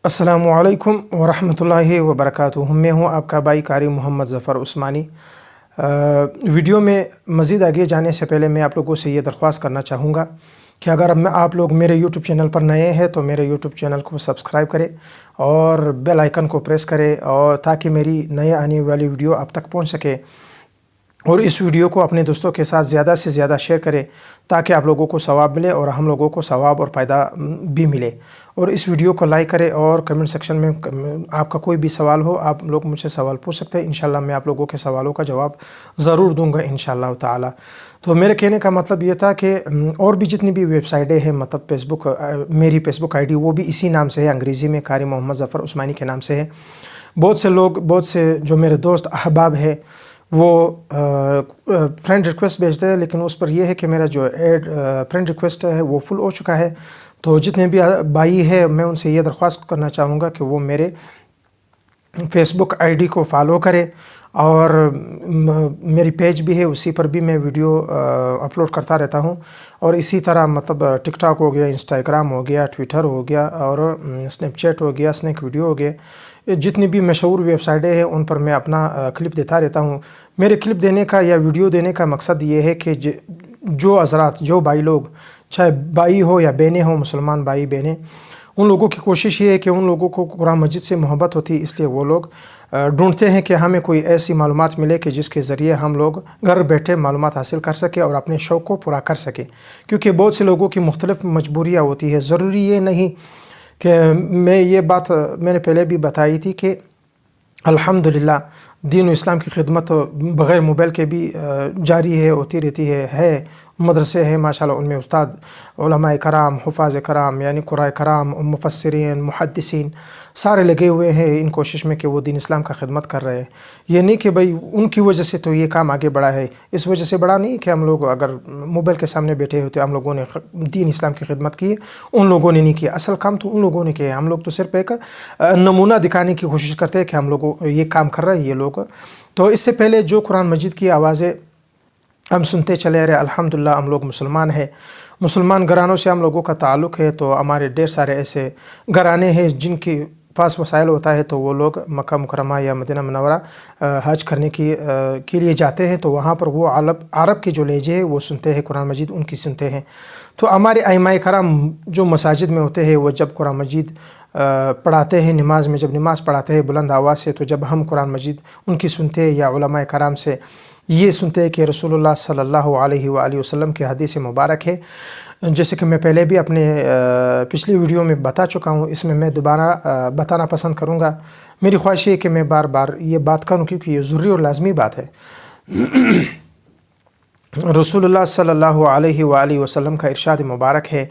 अस्सलामु अलैकुम वरहमतुल्लाहि वबरकातुहू। मैं हूँ आपका भाई कारी मोहम्मद ज़फ़र उस्मानी। वीडियो में मज़ीद आगे जाने से पहले मैं आप लोगों से ये दरख्वास्त करना चाहूँगा कि अगर आप लोग मेरे यूट्यूब चैनल पर नए हैं तो मेरे यूट्यूब चैनल को सब्सक्राइब करें और बेल आइकन को प्रेस करें और ताकि मेरी नए आने वाली वीडियो आप तक पहुँच सके। और इस वीडियो को अपने दोस्तों के साथ ज़्यादा से ज़्यादा शेयर करें ताकि आप लोगों को सवाब मिले और हम लोगों को सवाब और फ़ायदा भी मिले। और इस वीडियो को लाइक करें और कमेंट सेक्शन में आपका कोई भी सवाल हो आप लोग मुझसे सवाल पूछ सकते हैं। इंशाल्लाह मैं आप लोगों के सवालों का जवाब ज़रूर दूंगा इंशाल्लाह ताला। तो मेरे कहने का मतलब ये था कि और भी जितनी भी वेबसाइटें हैं, मतलब फेसबुक, मेरी फेसबुक आईडी वो भी इसी नाम से है, अंग्रेज़ी में कारी मोहम्मद ज़फ़र उस्मानी के नाम से है। बहुत से लोग, बहुत से जो मेरे दोस्त अहबाब है वो फ्रेंड रिक्वेस्ट भेजते हैं, लेकिन उस पर यह है कि मेरा जो फ्रेंड रिक्वेस्ट है वो फुल हो चुका है। तो जितने भी भाई है मैं उनसे ये दरख्वास्त करना चाहूँगा कि वो मेरे फेसबुक आईडी को फॉलो करे और मेरी पेज भी है, उसी पर भी मैं वीडियो अपलोड करता रहता हूँ। और इसी तरह मतलब टिकटॉक हो गया, इंस्टाग्राम हो गया, ट्विटर हो गया और स्नैपचैट हो गया, स्नैक वीडियो हो गया, जितनी भी मशहूर वेबसाइटें हैं उन पर मैं अपना क्लिप देता रहता हूँ। मेरे क्लिप देने का या वीडियो देने का मकसद ये है कि जो हज़रात, जो भाई लोग, चाहे भाई हो या बहनें हो, मुसलमान भाई बहनें, उन लोगों की कोशिश ये है कि उन लोगों को कुरान मजीद से मोहब्बत होती है, इसलिए वो लोग ढूंढते हैं कि हमें कोई ऐसी मालूमात मिले कि जिसके ज़रिए हम लोग घर बैठे मालूमात हासिल कर सकें और अपने शौक़ को पूरा कर सकें। क्योंकि बहुत से लोगों की मुख्तलिफ़ मजबूरियाँ होती है। ज़रूरी ये नहीं कि ये बात मैंने पहले भी बताई थी कि अल्हम्दुलिल्लाह दीन इस्लाम की खिदमत बग़ैर मोबाइल के भी जारी है, होती रहती है। मदरसे हैं माशाल्लाह, उनमें उस्ताद उलमाए कराम, हुफ़ाज़ कराम यानी क़ुराए कराम, मुफ़स्सिरीन, मुहद्दिसीन सारे लगे हुए हैं इन कोशिश में कि वो दीन इस्लाम का खिदमत कर रहे हैं। ये नहीं कि भाई उनकी वजह से तो ये काम आगे बढ़ा है, इस वजह से बढ़ा नहीं कि हम लोग अगर मोबाइल के सामने बैठे होते हम लोगों ने दीन इस्लाम की खिदमत की है, उन लोगों ने नहीं किया। असल काम तो उन लोगों ने किया है, हम लोग तो सिर्फ एक नमूना दिखाने की कोशिश करते हैं कि हम लोगों ये काम कर रहे हैं ये लोग। तो इससे पहले जो कुरान मजीद की आवाज़ें हम सुनते चले आ रहे, अल्हम्दुलिल्लाह हम लोग मुसलमान हैं, मुसलमान घरानों से हम लोगों का ताल्लुक़ है। तो हमारे ढेर सारे ऐसे घराने हैं जिनके पास वसाइल होता है तो वो लोग मक्का मुकरमा या मदीना मुनव्वरा हज करने के लिए जाते हैं। तो वहाँ पर वो अरब के जो लहजे हैं वो सुनते हैं, कुरान मजीद उनकी सुनते हैं। तो हमारे आइमाए कराम जो मसाजिद में होते हैं वो जब कुरान मजीद पढ़ाते हैं, नमाज में जब नमाज़ पढ़ाते हैं बुलंद आवाज़ से, तो जब हम कुरान मजीद उनकी सुनते हैं या उलमाए कराम से ये सुनते हैं कि रसूलुल्लाह सल्लल्लाहु अलैहि वसल्लम की हदीस मुबारक है, जैसे कि मैं पहले भी अपने पिछली वीडियो में बता चुका हूँ, इसमें मैं दोबारा बताना पसंद करूँगा। मेरी ख्वाहिश है कि मैं बार बार ये बात करूँ क्योंकि ये ज़रूरी और लाजमी बात है। रसूलुल्लाह सल्लल्लाहु अलैहि वसल्लम का इरशाद मुबारक है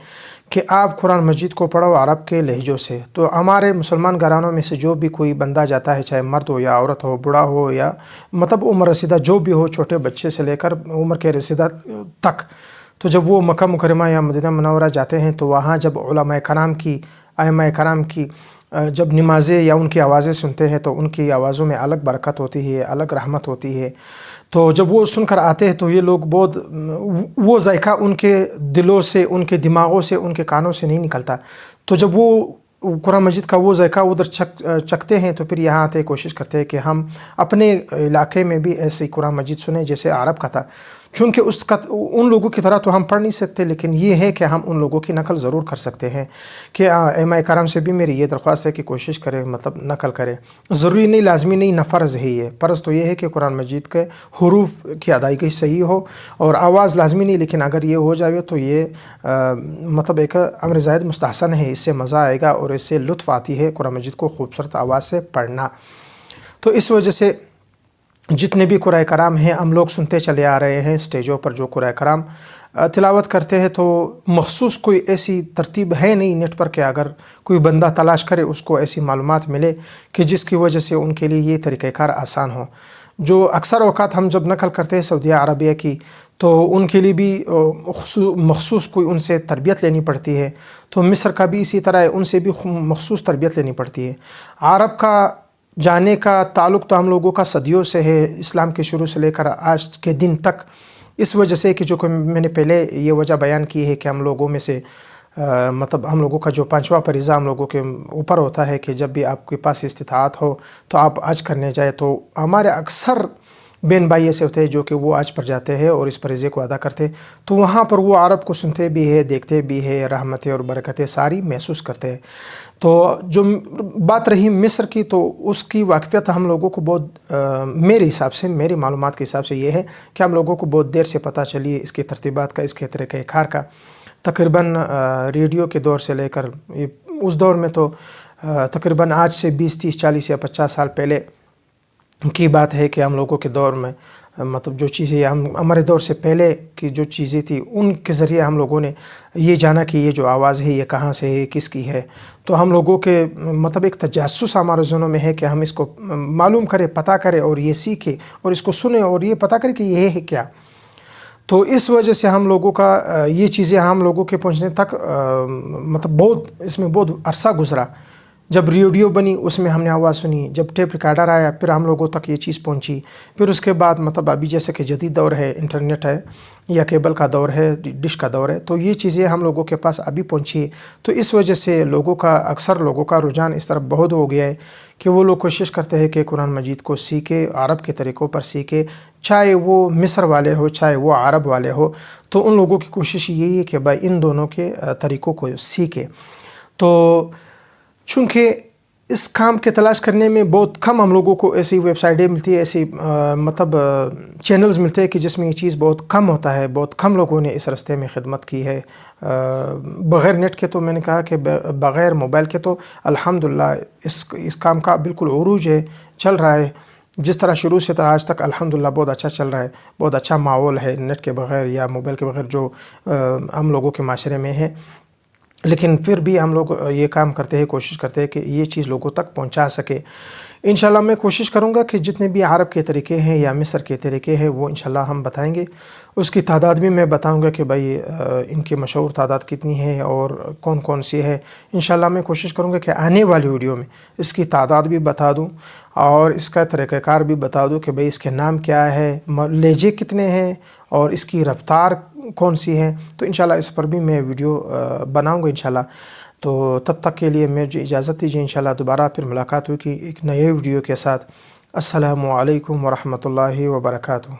कि आप कुरान मजीद को पढ़ो अरब के लहजों से। तो हमारे मुसलमान घरानों में से जो भी कोई बंदा जाता है, चाहे मर्द हो या औरत हो, बूढ़ा हो या मतलब उम्र रसीदा जो भी हो, छोटे बच्चे से लेकर उम्र के रसीदा तक, तो जब वो मक्का मुकरमा या मदीना मुनव्वरा जाते हैं तो वहाँ जब उलमाए कराम की, आइमाए कराम की जब नमाज़ें या उनकी आवाज़ें सुनते हैं तो उनकी आवाज़ों में अलग बरकत होती है, अलग रहमत होती है। तो जब वो सुनकर आते हैं तो ये लोग बहुत, वो जायका उनके दिलों से, उनके दिमागों से, उनके कानों से नहीं निकलता। तो जब वो कुरान मजीद का वो जायका उधर चखते हैं तो फिर यहाँ आते कोशिश करते हैं कि हम अपने इलाके में भी ऐसे कुरान मजीद सुने जैसे अरब का था। चूँकि उन लोगों की तरह तो हम पढ़ नहीं सकते, लेकिन ये है कि हम उन लोगों की नकल ज़रूर कर सकते हैं। कि आइमाए कराम से भी मेरी ये दरख्वास्त है कि कोशिश करें, मतलब नकल करें। ज़रूरी नहीं, लाजमी नहीं, न फ़र्ज़ है ये। फ़र्ज़ तो ये है कि कुरान मजीद के हुरूफ की अदायगी सही हो और आवाज़ लाजमी नहीं, लेकिन अगर ये हो जाए तो ये मतलब एक अमर ज़ायद मुस्तहसन है, इससे मज़ा आएगा और इससे लुत्फ़ आती है कुरान मजीद को खूबसूरत आवाज़ से पढ़ना। तो इस वजह से जितने भी कुराए कराम हैं हम लोग सुनते चले आ रहे हैं। स्टेजों पर जो कुराए कराम तिलावत करते हैं तो मखसूस कोई ऐसी तरतीब है नहीं नेट पर कि अगर कोई बंदा तलाश करे उसको ऐसी मालूमात मिले कि जिसकी वजह से उनके लिए ये तरीक़ाकार आसान हो। जो अक्सर औक़ात हम जब नकल करते हैं सऊदी अरबिया की, तो उनके लिए भी मखसूस कोई उनसे तरबियत लेनी पड़ती है। तो मिस्र का भी इसी तरह है, उनसे भी मखसूस तरबियत लेनी पड़ती है। अरब का जाने का ताल्लुक़ तो हम लोगों का सदियों से है, इस्लाम के शुरू से लेकर आज के दिन तक। इस वजह से कि जो मैंने पहले ये वजह बयान की है कि हम लोगों में से मतलब हम लोगों का जो पांचवा फरीज़ा हम लोगों के ऊपर होता है कि जब भी आपके पास इस्तिताअत हो तो आप हज करने जाए। तो हमारे अक्सर बहन भाई ऐसे होते हैं जो कि वो हज पर जाते हैं और इस फरीज़े को अदा करते हैं, तो वहाँ पर वो अरब को सुनते भी है, देखते भी है, रहमतें और बरकतें सारी महसूस करते हैं। तो जो बात रही मिस्र की, तो उसकी वाक़फ़ियत हम लोगों को बहुत मेरे हिसाब से, मेरी मालूमात के हिसाब से ये है कि हम लोगों को बहुत देर से पता चली इसके तरतीबात का, इसके तरीक़ार का। तकरीबन रेडियो के दौर से लेकर उस दौर में तो तकरीबन आज से 20, 30, 40 या 50 साल पहले की बात है कि हम लोगों के दौर में मतलब जो चीज़ें हमारे दौर से पहले की जो चीज़ें थी उनके ज़रिए हम लोगों ने ये जाना कि ये जो आवाज़ है ये कहाँ से है, किसकी है। तो हम लोगों के मतलब एक तजस्सुस हमारे ज़हनों में है कि हम इसको मालूम करें, पता करें और ये सीखें और इसको सुने और ये पता करें कि ये है क्या। तो इस वजह से हम लोगों का ये चीज़ें हम लोगों के पहुंचने तक मतलब बहुत इसमें बहुत अरसा गुजरा। जब रेडियो बनी उसमें हमने आवाज़ सुनी, जब टेप रिकॉर्डर आया फिर हम लोगों तक ये चीज़ पहुंची, फिर उसके बाद मतलब अभी जैसे कि जदीद दौर है, इंटरनेट है या केबल का दौर है, डिश का दौर है, तो ये चीज़ें हम लोगों के पास अभी पहुंची। तो इस वजह से लोगों का, अक्सर लोगों का रुझान इस तरफ बहुत हो गया है कि वो लोग कोशिश करते हैं कि कुरान मजीद को सीखे, अरब के तरीक़ों पर सीखे, चाहे वो मिस्र वाले हो चाहे वो अरब वाले हो। तो उन लोगों की कोशिश यही है कि भाई इन दोनों के तरीक़ों को सीखे। तो चूँकि इस काम के तलाश करने में बहुत कम हम लोगों को ऐसी वेबसाइटें मिलती है, ऐसी मतलब चैनल्स मिलते हैं कि जिसमें ये चीज़ बहुत कम होता है। बहुत कम लोगों ने इस रास्ते में खिदमत की है। बग़ैर नेट के तो मैंने कहा कि बग़ैर मोबाइल के तो अल्हम्दुलिल्लाह इस काम का बिल्कुल उरूज है, चल रहा है। जिस तरह शुरू से था आज तक अल्हम्दुलिल्लाह बहुत अच्छा चल रहा है, बहुत अच्छा माहौल है नेट के बग़ैर या मोबाइल के बग़ैर जो हम लोगों के माशरे में है। लेकिन फिर भी हम लोग ये काम करते हैं, कोशिश करते हैं कि ये चीज़ लोगों तक पहुंचा सके। इंशाल्लाह मैं कोशिश करूंगा कि जितने भी अरब के तरीक़े हैं या मिस्र के तरीक़े हैं वो इंशाल्लाह हम बताएंगे। उसकी तादाद भी मैं बताऊंगा कि भाई इनकी मशहूर तादाद कितनी है और कौन कौन सी है। इंशाल्लाह मैं कोशिश करूंगा कि आने वाली वीडियो में इसकी तादाद भी बता दूं और इसका तरीक़ाकार भी बता दूं कि भाई इसके नाम क्या है, लहजे कितने हैं और इसकी रफ्तार कौन सी है। तो इंशाल्लाह इस पर भी मैं वीडियो बनाऊंगा इंशाल्लाह। तो तब तक के लिए मुझे इजाज़त दीजिए, इंशाल्लाह दोबारा फिर मुलाकात होगी एक नए वीडियो के साथ। अस्सलामु अलैकुम व रहमतुल्लाहि व बरकातुहू।